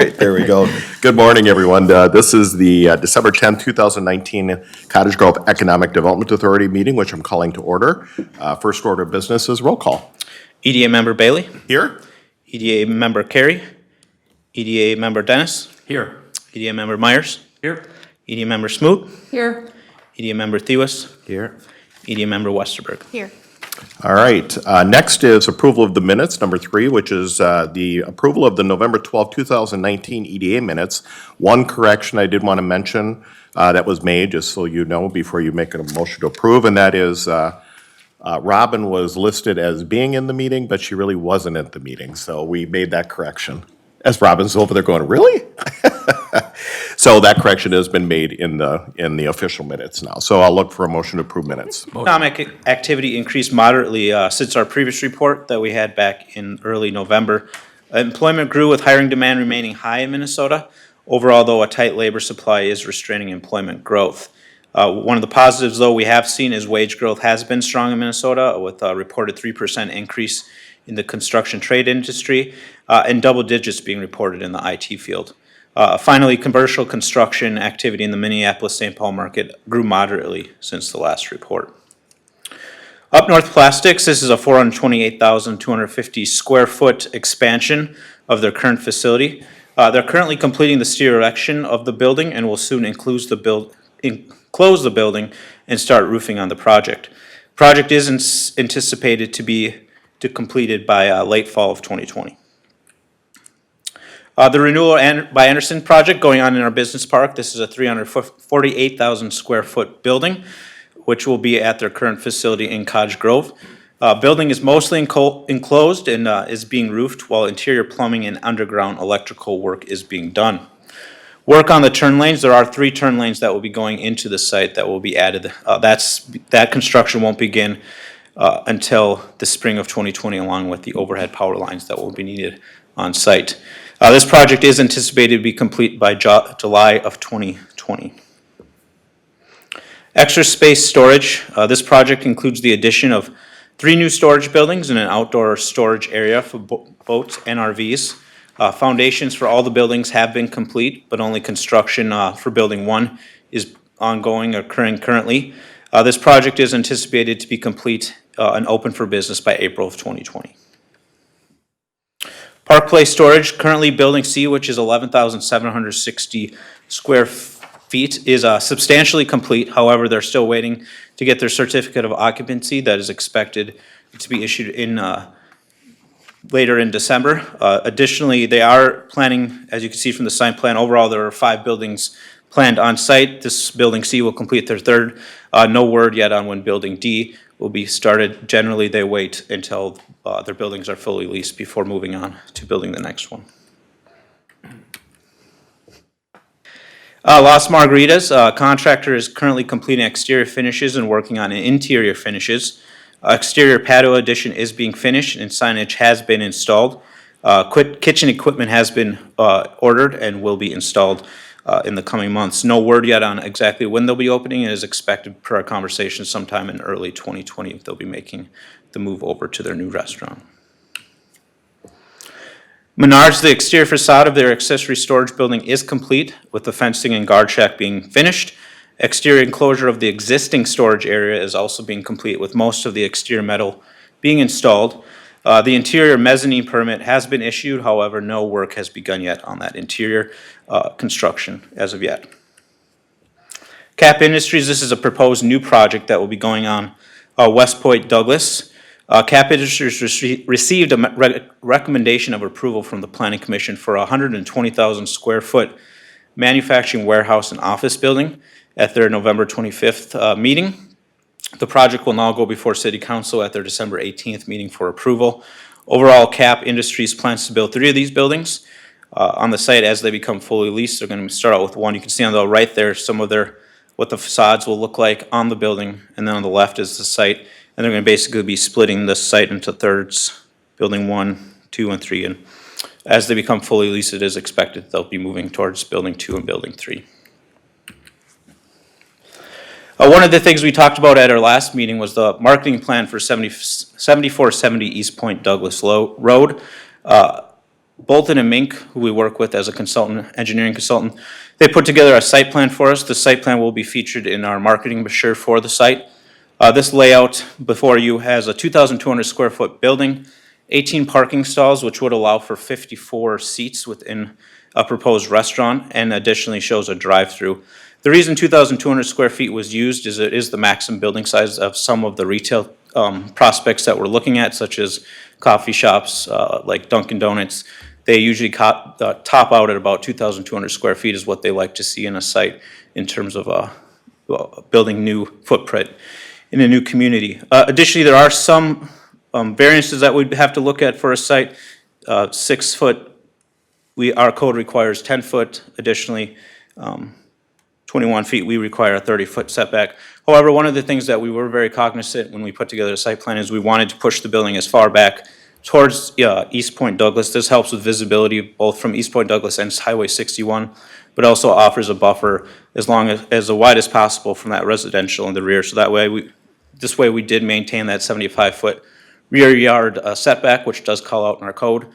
right, there we go. Good morning, everyone. This is the December 10th, 2019 Cottage Grove Economic Development Authority meeting, which I'm calling to order. First order of business is roll call. EDA member Bailey. Here. EDA member Carey. EDA member Dennis. Here. EDA member Myers. Here. EDA member Smoot. Here. EDA member Thewas. Here. EDA member Westerberg. Here. All right. Next is approval of the minutes, number 3, which is the approval of the November 12, 2019 EDA minutes. One correction I did want to mention that was made, just so you know, before you make a motion to approve, and that is Robin was listed as being in the meeting, but she really wasn't at the meeting, so we made that correction. As Robin's over there going, really? So that correction has been made in the official minutes now. So I'll look for a motion to approve minutes. Economic activity increased moderately since our previous report that we had back in early November. Employment grew with hiring demand remaining high in Minnesota. Overall, though, a tight labor supply is restraining employment growth. One of the positives, though, we have seen is wage growth has been strong in Minnesota with a reported 3% increase in the construction trade industry and double digits being reported in the IT field. Finally, commercial construction activity in the Minneapolis-St. Paul market grew moderately since the last report. Up North Plastics, this is a 428,250 square foot expansion of their current facility. They're currently completing the steel erection of the building and will soon close the building and start roofing on the project. Project is anticipated to be completed by late fall of 2020. The Renewal by Anderson project going on in our business park. This is a 348,000 square foot building, which will be at their current facility in Cottage Grove. Building is mostly enclosed and is being roofed, while interior plumbing and underground electrical work is being done. Work on the turn lanes. There are 3 turn lanes that will be going into the site that will be added. That construction won't begin until the spring of 2020, along with the overhead power lines that will be needed on site. This project is anticipated to be complete by July of 2020. Extra space storage. This project includes the addition of 3 new storage buildings and an outdoor storage area for boats and RVs. Foundations for all the buildings have been complete, but only construction for building 1 is ongoing, occurring currently. This project is anticipated to be complete and open for business by April of 2020. Park Place Storage, currently Building C, which is 11,760 square feet, is substantially complete. However, they're still waiting to get their certificate of occupancy that is expected to be issued in later in December. Additionally, they are planning, as you can see from the site plan, overall there are 5 buildings planned on site. This Building C will complete their 3rd. No word yet on when Building D will be started. Generally, they wait until their buildings are fully leased before moving on to building the next one. Las Margaritas, contractor is currently completing exterior finishes and working on interior finishes. Exterior patio addition is being finished and signage has been installed. Kitchen equipment has been ordered and will be installed in the coming months. No word yet on exactly when they'll be opening. It is expected per our conversation sometime in early 2020 if they'll be making the move over to their new restaurant. Menards, the exterior facade of their accessory storage building is complete with the fencing and guard shack being finished. Exterior enclosure of the existing storage area is also being complete with most of the exterior metal being installed. The interior mezzanine permit has been issued, however, no work has begun yet on that interior construction as of yet. Cap Industries, this is a proposed new project that will be going on West Point Douglas. Cap Industries received a recommendation of approval from the Planning Commission for a 120,000 square foot manufacturing warehouse and office building at their November 25th meeting. The project will now go before City Council at their December 18th meeting for approval. Overall, Cap Industries plans to build 3 of these buildings on the site as they become fully leased. They're going to start out with 1. You can see on the right there some of what the facades will look like on the building, and then on the left is the site. And they're going to basically be splitting the site into thirds, building 1, 2, and 3. And as they become fully leased, it is expected they'll be moving towards building 2 and building 3. One of the things we talked about at our last meeting was the marketing plan for 7470 East Point Douglas Road. Bolton and Mink, who we work with as a consultant, engineering consultant, they put together a site plan for us. The site plan will be featured in our marketing brochure for the site. This layout before you has a 2,200 square foot building, 18 parking stalls, which would allow for 54 seats within a proposed restaurant, and additionally shows a drive-through. The reason 2,200 square feet was used is it is the maximum building size of some of the retail prospects that we're looking at, such as coffee shops like Dunkin' Donuts. They usually top out at about 2,200 square feet is what they like to see in a site in terms of building new footprint in a new community. Additionally, there are some variances that we'd have to look at for a site. 6 foot, our code requires 10 foot. Additionally, 21 feet, we require a 30-foot setback. However, one of the things that we were very cognizant when we put together a site plan is we wanted to push the building as far back towards East Point Douglas. This helps with visibility both from East Point Douglas and Highway 61, but also offers a buffer as wide as possible from that residential in the rear. So that way, we did maintain that 75-foot rear yard setback, which does call out in our code.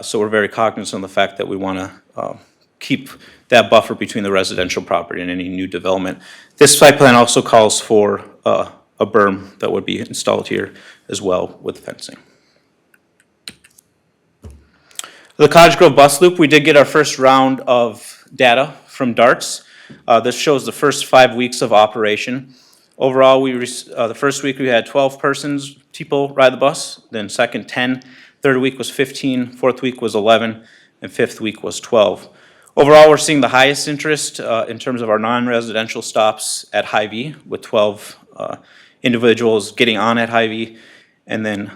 So we're very cognizant of the fact that we want to keep that buffer between the residential property and any new development. This site plan also calls for a berm that would be installed here as well with fencing. The Cottage Grove bus loop, we did get our first round of data from DARTS. This shows the first 5 weeks of operation. Overall, the first week we had 12 people ride the bus, then second 10, third week was 15, fourth week was 11, and fifth week was 12. Overall, we're seeing the highest interest in terms of our non-residential stops at Hy-Vee, with 12 individuals getting on at Hy-Vee, and then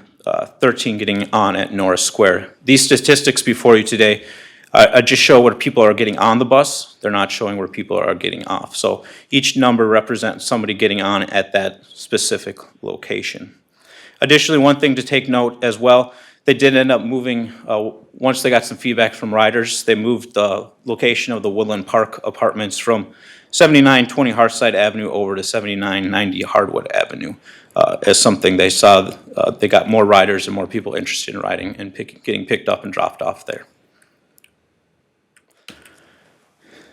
13 getting on at Norris Square. These statistics before you today just show where people are getting on the bus. They're not showing where people are getting off. So each number represents somebody getting on at that specific location. Additionally, one thing to take note as well, they did end up moving, once they got some feedback from riders, they moved the location of the Woodland Park apartments from 7920 Hearthside Avenue over to 7990 Hardwood Avenue as something they saw. They got more riders and more people interested in riding and getting picked up and dropped off there.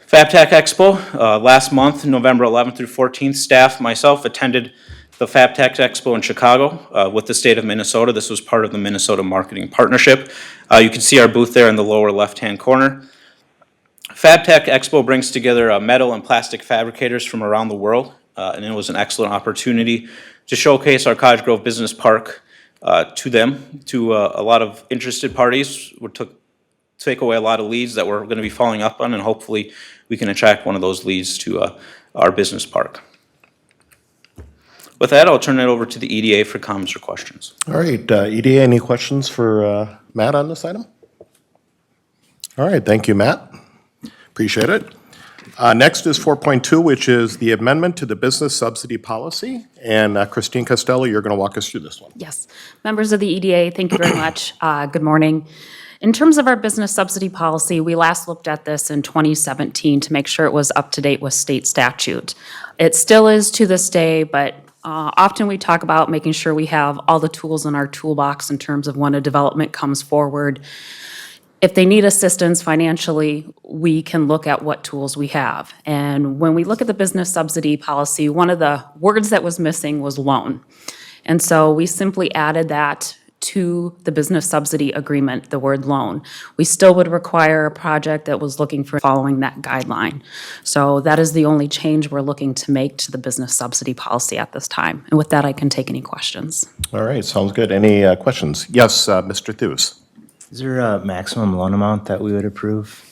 FabTech Expo, last month, November 11th through 14th, staff, myself, attended the FabTech Expo in Chicago with the state of Minnesota. This was part of the Minnesota Marketing Partnership. You can see our booth there in the lower left-hand corner. FabTech Expo brings together metal and plastic fabricators from around the world, and it was an excellent opportunity to showcase our Cottage Grove Business Park to them, to a lot of interested parties. We take away a lot of leads that we're going to be following up on, and hopefully we can attract one of those leads to our business park. With that, I'll turn it over to the EDA for comments or questions. All right, EDA, any questions for Matt on this item? All right, thank you, Matt. Appreciate it. Next is 4.2, which is the amendment to the business subsidy policy. And Christine Costello, you're going to walk us through this one. Yes. Members of the EDA, thank you very much. Good morning. In terms of our business subsidy policy, we last looked at this in 2017 to make sure it was up to date with state statute. It still is to this day, but often we talk about making sure we have all the tools in our toolbox in terms of when a development comes forward. If they need assistance financially, we can look at what tools we have. And when we look at the business subsidy policy, one of the words that was missing was loan. And so we simply added that to the business subsidy agreement, the word loan. We still would require a project that was looking for following that guideline. So that is the only change we're looking to make to the business subsidy policy at this time. And with that, I can take any questions. All right, sounds good. Any questions? Yes, Mr. Thews. Is there a maximum loan amount that we would approve?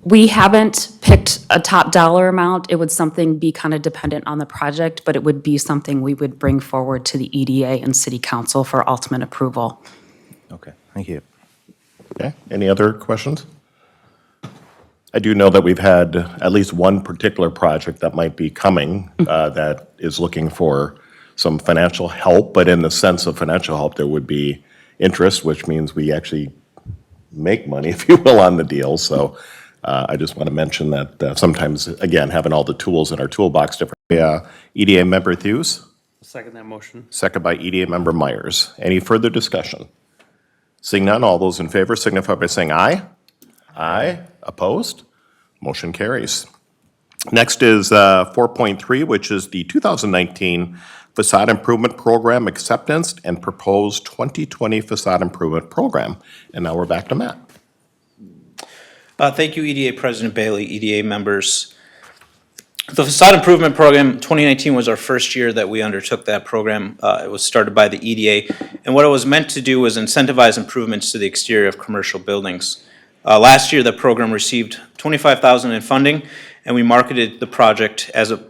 We haven't picked a top dollar amount. It would something be kind of dependent on the project, but it would be something we would bring forward to the EDA and City Council for ultimate approval. Okay, thank you. Okay, any other questions? I do know that we've had at least one particular project that might be coming that is looking for some financial help, but in the sense of financial help, there would be interest, which means we actually make money, if you will, on the deal. So I just want to mention that sometimes, again, having all the tools in our toolbox different. EDA member Thews? Second that motion. Second by EDA member Myers. Any further discussion? Seeing none, all those in favor signify by saying aye. Aye. Opposed? Motion carries. Next is 4.3, which is the 2019 Facade Improvement Program Acceptance and Proposed 2020 Facade Improvement Program. And now we're back to Matt. Thank you, EDA President Bailey, EDA members. The Facade Improvement Program 2019 was our first year that we undertook that program. It was started by the EDA, and what it was meant to do was incentivize improvements to the exterior of commercial buildings. Last year, the program received $25,000 in funding, and we marketed the project as a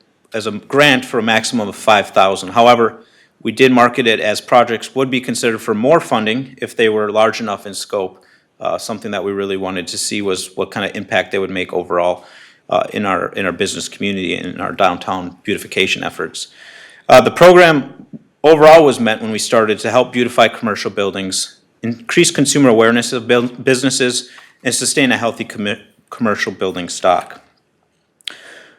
grant for a maximum of $5,000. However, we did market it as projects would be considered for more funding if they were large enough in scope. Something that we really wanted to see was what kind of impact they would make overall in our business community and in our downtown beautification efforts. The program overall was meant when we started to help beautify commercial buildings, increase consumer awareness of businesses, and sustain a healthy commercial building stock.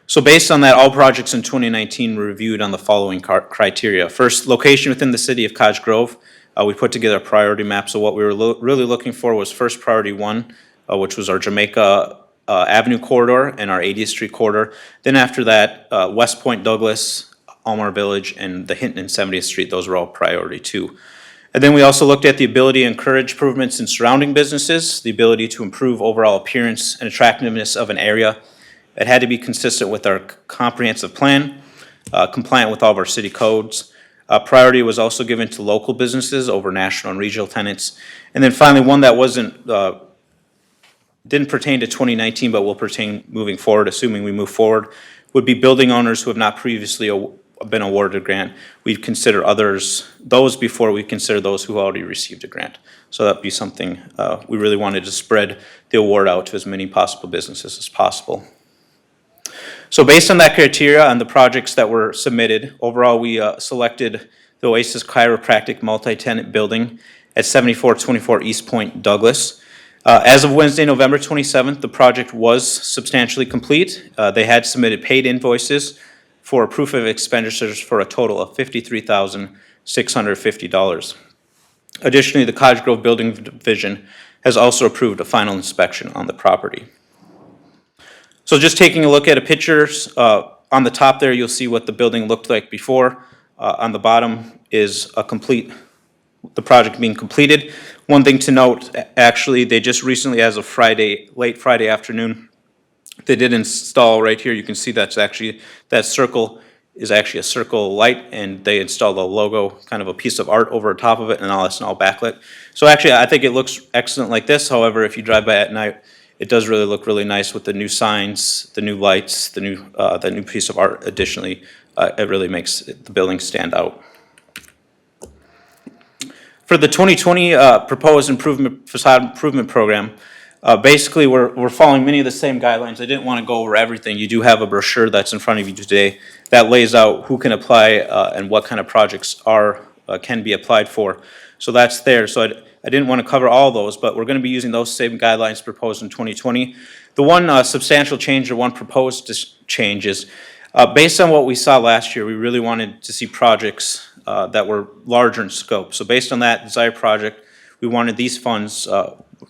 So based on that, all projects in 2019 were reviewed on the following criteria. First, location within the city of Cottage Grove. We put together a priority map, so what we were really looking for was first priority 1, which was our Jamaica Avenue corridor and our 80th Street corridor. Then after that, West Point, Douglas, Almar Village, and the Hinton and 70th Street, those were all priority 2. And then we also looked at the ability to encourage improvements in surrounding businesses, the ability to improve overall appearance and attractiveness of an area. It had to be consistent with our comprehensive plan, compliant with all of our city codes. Priority was also given to local businesses over national and regional tenants. And then finally, one that didn't pertain to 2019 but will pertain moving forward, assuming we move forward, would be building owners who have not previously been awarded a grant. We'd consider those before we consider those who already received a grant. So that'd be something we really wanted to spread the award out to as many possible businesses as possible. So based on that criteria and the projects that were submitted, overall we selected the Oasis Chiropractic multi-tenant building at 7424 East Point, Douglas. As of Wednesday, November 27th, the project was substantially complete. They had submitted paid invoices for proof of expenditures for a total of $53,650. Additionally, the Cottage Grove Building Division has also approved a final inspection on the property. So just taking a look at a pictures, on the top there, you'll see what the building looked like before. On the bottom is the project being completed. One thing to note, actually, they just recently, as of late Friday afternoon, they did install right here. You can see that circle is actually a circle light, and they installed a logo, kind of a piece of art over top of it, and all that's all backlit. So actually, I think it looks excellent like this. However, if you drive by at night, it does really look really nice with the new signs, the new lights, the new piece of art. Additionally, it really makes the building stand out. For the 2020 proposed facade improvement program, basically we're following many of the same guidelines. I didn't want to go over everything. You do have a brochure that's in front of you today that lays out who can apply and what kind of projects can be applied for. So that's there. So I didn't want to cover all those, but we're going to be using those same guidelines proposed in 2020. The one substantial change or one proposed change is based on what we saw last year, we really wanted to see projects that were larger in scope. So based on that desired project, we wanted these funds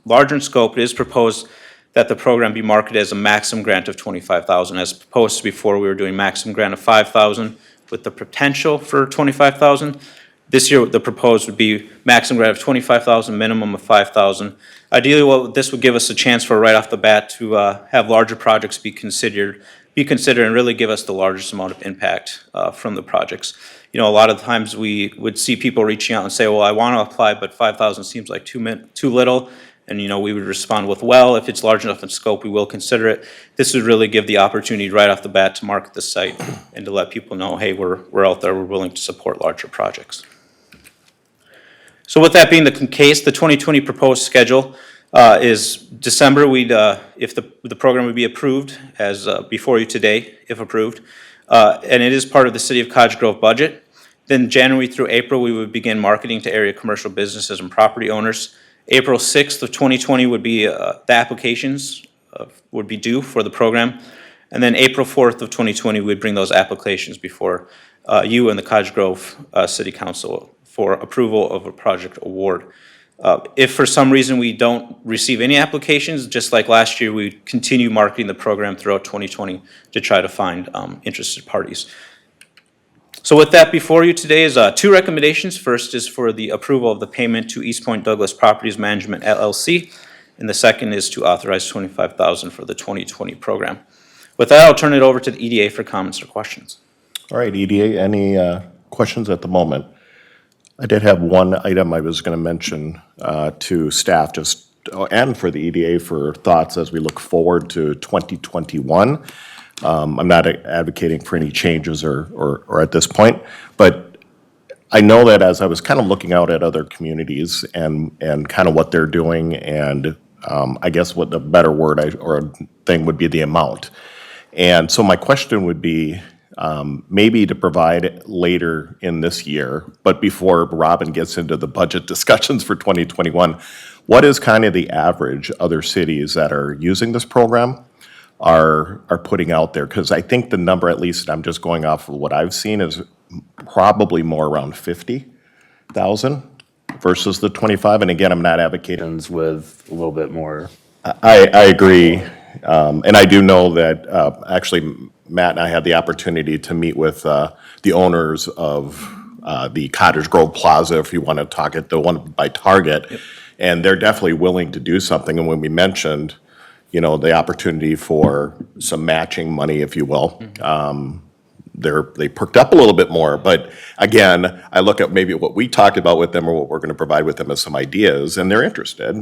larger in scope. It is proposed that the program be marketed as a maximum grant of $25,000, as opposed to before we were doing maximum grant of $5,000 with the potential for $25,000. This year, the proposed would be maximum grant of $25,000, minimum of $5,000. Ideally, this would give us a chance for right off the bat to have larger projects be considered and really give us the largest amount of impact from the projects. You know, a lot of times we would see people reaching out and say, well, I want to apply, but $5,000 seems like too little. And, you know, we would respond with, well, if it's large enough in scope, we will consider it. This would really give the opportunity right off the bat to market the site and to let people know, hey, we're out there, we're willing to support larger projects. So with that being the case, the 2020 proposed schedule is December. If the program would be approved as before you today, if approved, and it is part of the City of Cottage Grove budget, then January through April, we would begin marketing to area commercial businesses and property owners. April 6th of 2020 would be the applications would be due for the program. And then April 4th of 2020, we'd bring those applications before you and the Cottage Grove City Council for approval of a project award. If for some reason we don't receive any applications, just like last year, we continue marketing the program throughout 2020 to try to find interested parties. So with that before you today is two recommendations. First is for the approval of the payment to East Point Douglas Properties Management LLC, and the second is to authorize $25,000 for the 2020 program. With that, I'll turn it over to the EDA for comments or questions. All right, EDA, any questions at the moment? I did have one item I was going to mention to staff, just and for the EDA for thoughts as we look forward to 2021. I'm not advocating for any changes or at this point, but I know that as I was kind of looking out at other communities and kind of what they're doing, and I guess what the better word or thing would be the amount. And so my question would be, maybe to provide later in this year, but before Robin gets into the budget discussions for 2021, what is kind of the average other cities that are using this program are putting out there? Because I think the number, at least I'm just going off of what I've seen, is probably more around 50,000 versus the 25. And again, I'm not advocating. With a little bit more. I agree. And I do know that actually Matt and I had the opportunity to meet with the owners of the Cottage Grove Plaza, if you want to talk it, the one by Target. Yep. And they're definitely willing to do something. And when we mentioned, you know, the opportunity for some matching money, if you will, they perked up a little bit more. But again, I look at maybe what we talked about with them or what we're going to provide with them as some ideas, and they're interested.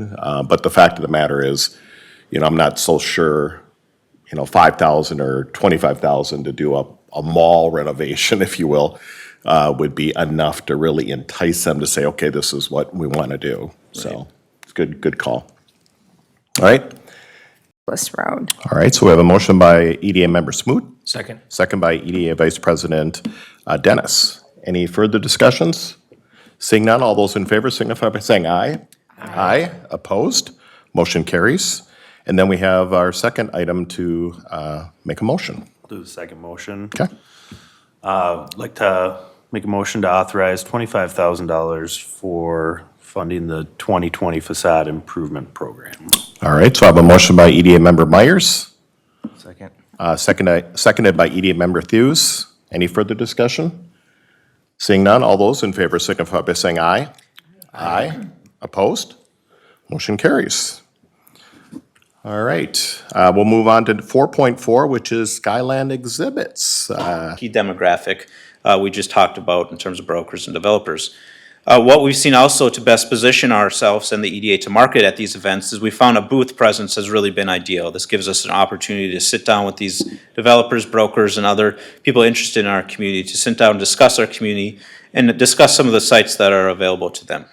But the fact of the matter is, you know, I'm not so sure, you know, 5,000 or 25,000 to do a mall renovation, if you will, would be enough to really entice them to say, okay, this is what we want to do. So it's good call. All right. Road. All right, so we have a motion by EDA member Smoot. Second. Second by EDA Vice President Dennis. Any further discussions? Seeing none, all those in favor signify by saying aye. Aye. Opposed? Motion carries. And then we have our second item to make a motion. I'll do the second motion. Okay. I'd like to make a motion to authorize $25,000 for funding the 2020 Facade Improvement Program. All right, so I have a motion by EDA member Myers, Second. seconded by EDA member Thews. Any further discussion? Seeing none, all those in favor signify by saying aye. Aye. Opposed? Motion carries. All right, we'll move on to 4.4, which is Skyline Exhibits. Key demographic we just talked about in terms of brokers and developers. What we've seen also to best position ourselves and the EDA to market at these events is we found a booth presence has really been ideal. This gives us an opportunity to sit down with these developers, brokers, and other people interested in our community to sit down and discuss our community and discuss some of the sites that are available to them.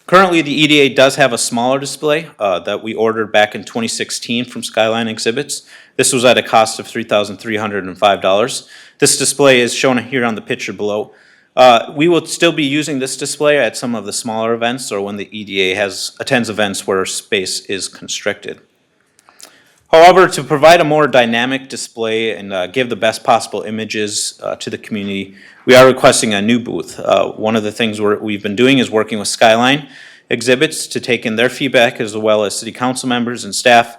Currently, the EDA does have a smaller display that we ordered back in 2016 from Skyline Exhibits. This was at a cost of $3,305. This display is shown here on the picture below. We will still be using this display at some of the smaller events or when the EDA attends events where space is constricted. However, to provide a more dynamic display and give the best possible images to the community, we are requesting a new booth. One of the things we've been doing is working with Skyline Exhibits to take in their feedback as well as city council members and staff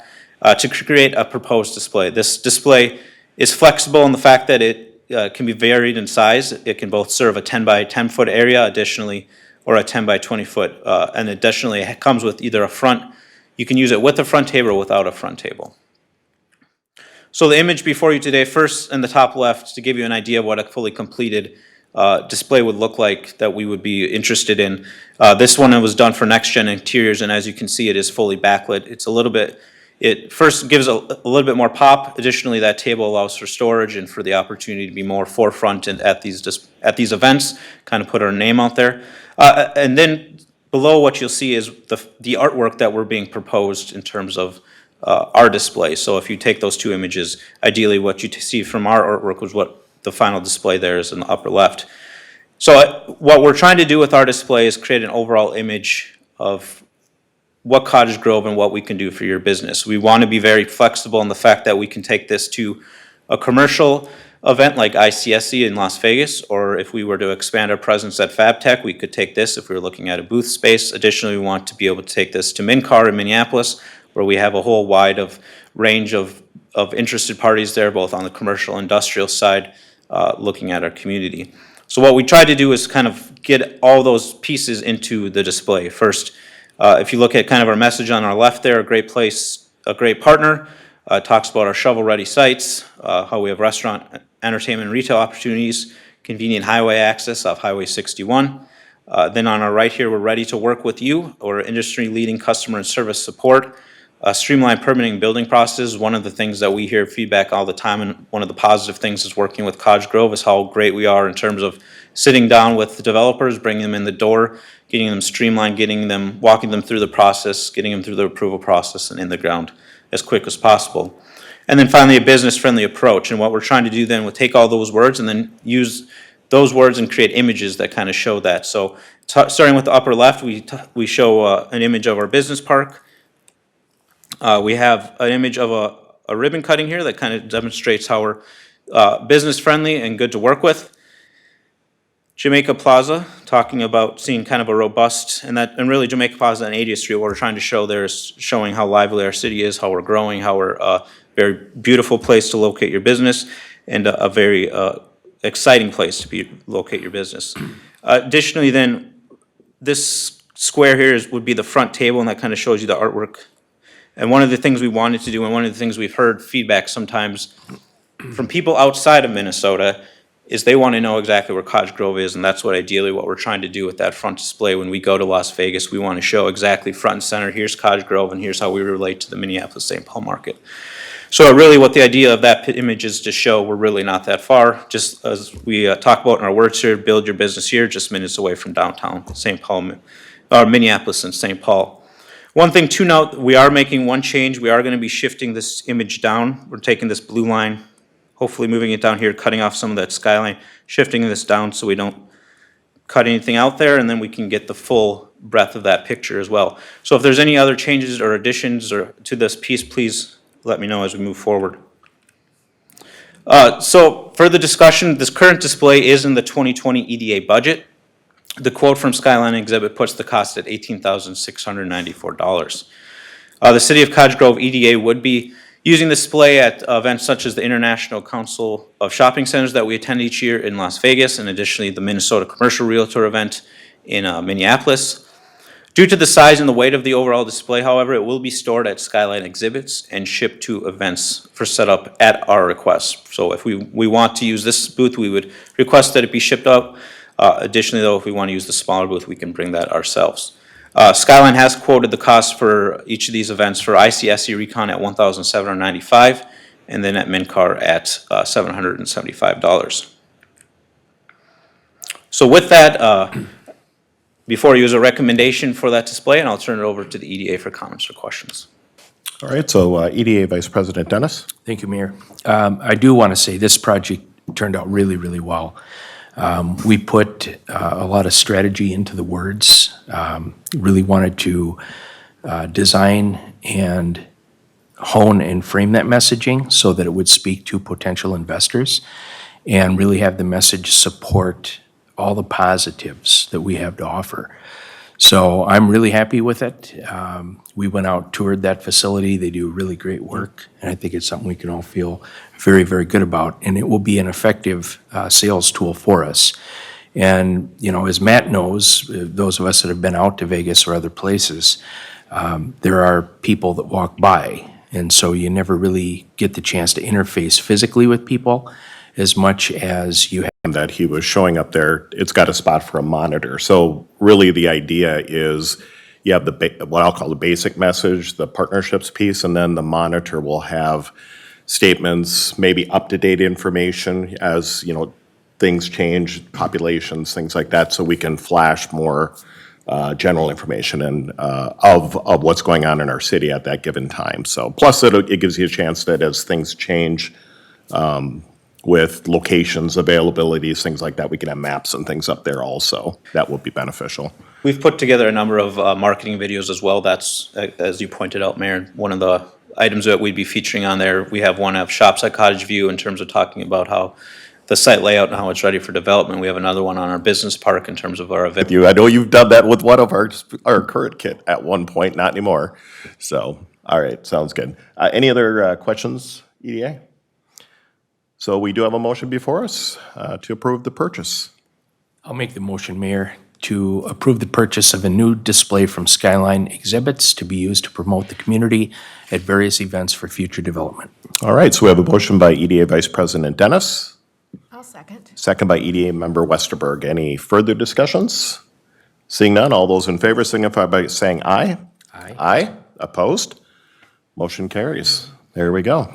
to create a proposed display. This display is flexible in the fact that it can be varied in size. It can both serve a 10 by 10 foot area additionally or a 10 by 20 foot. And additionally, it comes with either a front, you can use it with a front table or without a front table. So the image before you today, first in the top left, to give you an idea of what a fully completed display would look like that we would be interested in. This one was done for Next Gen Interiors, and as you can see, it is fully backlit. It's a little bit, it first gives a little bit more pop. Additionally, that table allows for storage and for the opportunity to be more forefront and at these events, kind of put our name out there. And then below what you'll see is the artwork that we're being proposed in terms of our display. So if you take those two images, ideally what you see from our artwork was what the final display there is in the upper left. So what we're trying to do with our display is create an overall image of what Cottage Grove and what we can do for your business. We want to be very flexible in the fact that we can take this to a commercial event like ICSC in Las Vegas, or if we were to expand our presence at FabTech, we could take this if we were looking at a booth space. Additionally, we want to be able to take this to MinCar in Minneapolis, where we have a whole wide range of interested parties there, both on the commercial and industrial side, looking at our community. So what we tried to do is kind of get all those pieces into the display. First, if you look at kind of our message on our left there, a great place, a great partner, talks about our shovel-ready sites, how we have restaurant, entertainment, and retail opportunities, convenient highway access off Highway 61. Then on our right here, we're ready to work with you, or industry-leading customer and service support. Streamlined permitting and building processes. One of the things that we hear feedback all the time, and one of the positive things is working with Cottage Grove, is how great we are in terms of sitting down with the developers, bringing them in the door, getting them streamlined, walking them through the process, getting them through the approval process and in the ground as quick as possible. And then finally, a business-friendly approach. And what we're trying to do then, we'll take all those words and then use those words and create images that kind of show that. So starting with the upper left, we show an image of our business park. We have an image of a ribbon cutting here that kind of demonstrates how we're business-friendly and good to work with. Jamaica Plaza, talking about seeing kind of a robust, and really Jamaica Plaza and 80th Street, what we're trying to show there is showing how lively our city is, how we're growing, how we're a very beautiful place to locate your business, and a very exciting place to locate your business. Additionally then, this square here would be the front table, and that kind of shows you the artwork. And one of the things we wanted to do, and one of the things we've heard feedback sometimes from people outside of Minnesota, is they want to know exactly where Cottage Grove is, and that's what we're trying to do with that front display. When we go to Las Vegas, we want to show exactly front and center, here's Cottage Grove, and here's how we relate to the Minneapolis-St. Paul market. So really what the idea of that image is to show we're really not that far. Just as we talk about in our words here, build your business here, just minutes away from downtown St. Paul, or Minneapolis and St. Paul. One thing to note, we are making one change. We are going to be shifting this image down. We're taking this blue line, hopefully moving it down here, cutting off some of that skyline, shifting this down so we don't cut anything out there, and then we can get the full breadth of that picture as well. So if there's any other changes or additions to this piece, please let me know as we move forward. So for the discussion, this current display is in the 2020 EDA budget. The quote from Skyline exhibit puts the cost at $18,694. The City of Cottage Grove EDA would be using the display at events such as the International Council of Shopping Centers that we attend each year in Las Vegas, and additionally the Minnesota Commercial Realtor event in Minneapolis. Due to the size and the weight of the overall display, however, it will be stored at Skyline Exhibits and shipped to events for setup at our request. So if we want to use this booth, we would request that it be shipped out. Additionally, though, if we want to use the smaller booth, we can bring that ourselves. Skyline has quoted the cost for each of these events for ICSC Recon at $1,795, and then at MinCar at $775. So with that, before you is a recommendation for that display, and I'll turn it over to the EDA for comments or questions. All right, so EDA Vice President Dennis. Thank you, Mayor. I do want to say this project turned out really, really well. We put a lot of strategy into the words, really wanted to design and hone and frame that messaging so that it would speak to potential investors and really have the message support all the positives that we have to offer. So I'm really happy with it. We went out, toured that facility. They do really great work, and I think it's something we can all feel very, very good about, and it will be an effective sales tool for us. And, you know, as Matt knows, those of us that have been out to Vegas or other places, there are people that walk by, and so you never really get the chance to interface physically with people as much as you have. That he was showing up there, it's got a spot for a monitor. So really the idea is you have what I'll call the basic message, the partnerships piece, and then the monitor will have statements, maybe up-to-date information as, you know, things change, populations, things like that, so we can flash more general information and of what's going on in our city at that given time. So plus it gives you a chance that as things change, with locations, availabilities, things like that, we can have maps and things up there also. That will be beneficial. We've put together a number of marketing videos as well. That's, as you pointed out, Mayor, one of the items that we'd be featuring on there, we have one of Shops at Cottage View in terms of talking about how the site layout and how it's ready for development. We have another one on our business park in terms of our event. I know you've done that with one of our current kit at one point, not anymore. So, all right, sounds good. Any other questions, EDA? So we do have a motion before us to approve the purchase. I'll make the motion, Mayor, to approve the purchase of a new display from Skyline Exhibits to be used to promote the community at various events for future development. All right, so we have a motion by EDA Vice President Dennis, I'll second. second by EDA Member Westerberg. Any further discussions? Seeing none, all those in favor signify by saying aye. Aye. Aye, opposed? Motion carries. There we go.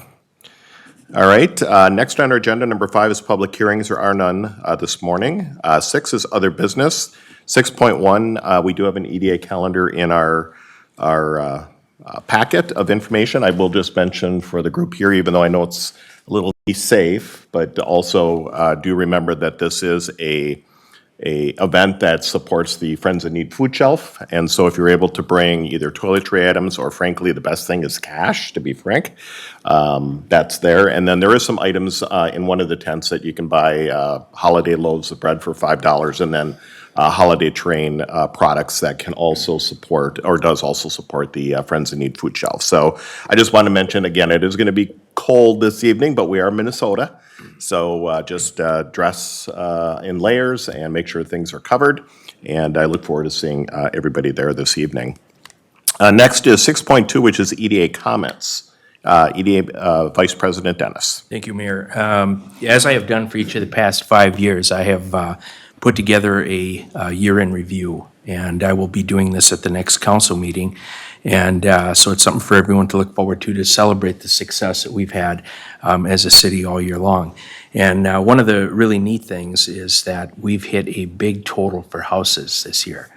All right, next on our agenda, number 5 is public hearings. There are none this morning. 6 is other business. 6.1, we do have an EDA calendar in our packet of information. I will just mention for the group here, even though I know it's a little safe, but also do remember that this is a event that supports the Friends in Need food shelf. And so if you're able to bring either toiletry items or frankly, the best thing is cash, to be frank, that's there. And then there is some items in one of the tents that you can buy holiday loaves of bread for $5 and then holiday train products that can also support, or does also support the Friends in Need food shelf. So I just want to mention, again, it is going to be cold this evening, but we are in Minnesota. So just dress in layers and make sure things are covered. And I look forward to seeing everybody there this evening. Next is 6.2, which is EDA Comments. EDA Vice President Dennis. Thank you, Mayor. As I have done for each of the past 5 years, I have put together a year-end review, and I will be doing this at the next council meeting. And so it's something for everyone to look forward to celebrate the success that we've had as a city all year long. And one of the really neat things is that we've hit a big total for houses this year.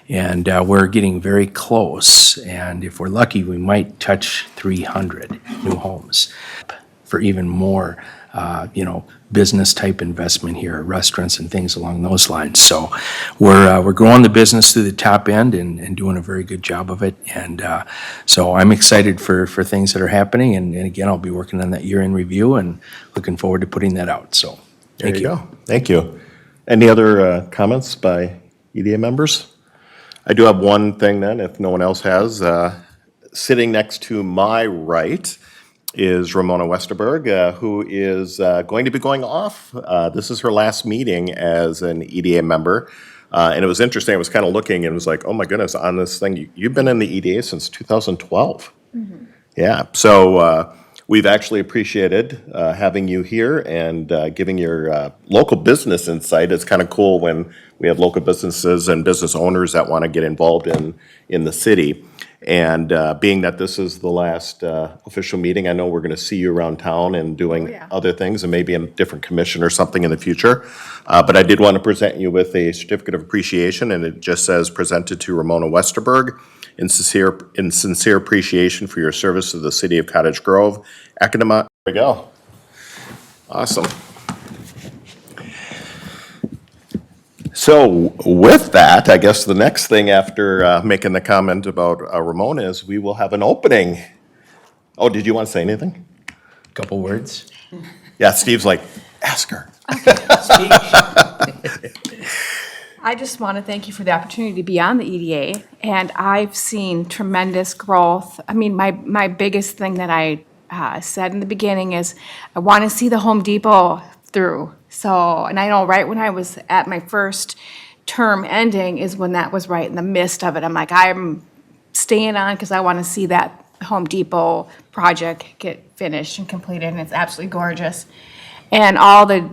And we're getting very close, and if we're lucky, we might touch 300 new homes for even more, business-type investment here, restaurants and things along those lines. So we're growing the business through the top end and doing a very good job of it. And so I'm excited for things that are happening. And again, I'll be working on that year-end review and looking forward to putting that out. So thank you. There you go. Thank you. Any other comments by EDA members? I do have one thing then, if no one else has. Sitting next to my right is Ramona Westerberg, who is going to be going off. This is her last meeting as an EDA member. And it was interesting. I was kind of looking and was like, oh my goodness, on this thing, you've been in the EDA since 2012. Mm-hmm. Yeah. So we've actually appreciated having you here and giving your local business insight. It's kind of cool when we have local businesses and business owners that want to get involved in the city. And being that this is the last official meeting, I know we're going to see you around town and doing other things and maybe in a different commission or something in the future. But I did want to present you with a certificate of appreciation, and it just says presented to Ramona Westerberg in sincere appreciation for your service to the city of Cottage Grove. There we go. Awesome. So with that, I guess the next thing after making the comment about Ramona is we will have an opening. Oh, did you want to say anything? Couple words. Yeah, Steve's like, ask her. I just want to thank you for the opportunity to be on the EDA, and I've seen tremendous growth. I mean, my biggest thing that I said in the beginning is I want to see the Home Depot through. So, and I know right when I was at my first term ending is when that was right in the midst of it. I'm like, I'm staying on because I want to see that Home Depot project get finished and completed, and it's absolutely gorgeous. And all the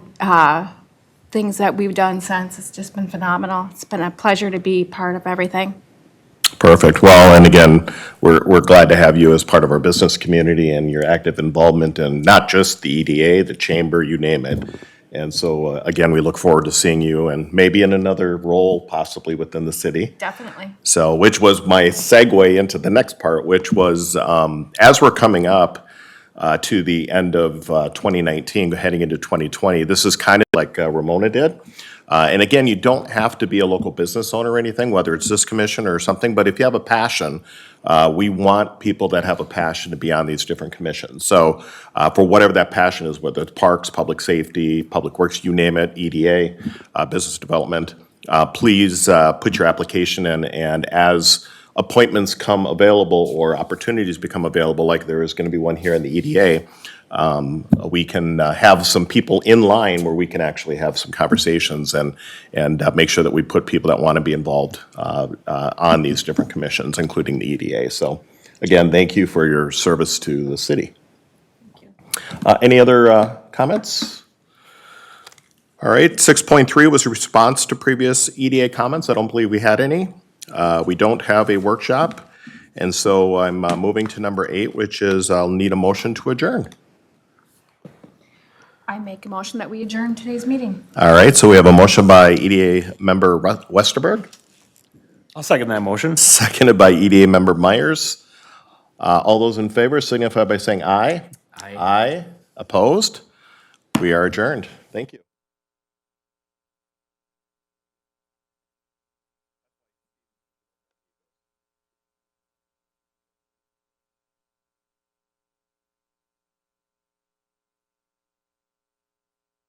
things that we've done since, it's just been phenomenal. It's been a pleasure to be part of everything. Perfect. Well, and again, we're glad to have you as part of our business community and your active involvement in not just the EDA, the chamber, you name it. And so, again, we look forward to seeing you and maybe in another role, possibly within the city. Definitely. So, which was my segue into the next part, which was as we're coming up, to the end of 2019, heading into 2020. This is kind of like Ramona did. And again, you don't have to be a local business owner or anything, whether it's this commission or something, but if you have a passion, we want people that have a passion to be on these different commissions. So for whatever that passion is, whether it's parks, public safety, public works, you name it, EDA, business development, please put your application in, and as appointments come available or opportunities become available, like there is going to be one here in the EDA, we can have some people in line where we can actually have some conversations and make sure that we put people that want to be involved on these different commissions, including the EDA. So again, thank you for your service to the city. Any other comments? All right, 6.3 was a response to previous EDA comments. I don't believe we had any. We don't have a workshop, and so I'm moving to number 8, which is I'll need a motion to adjourn. I make a motion that we adjourn today's meeting. All right, so we have a motion by EDA member Westerberg, I'll second that motion. seconded by EDA member Myers. All those in favor signify by saying aye. Aye. Aye. Opposed? We are adjourned. Thank you.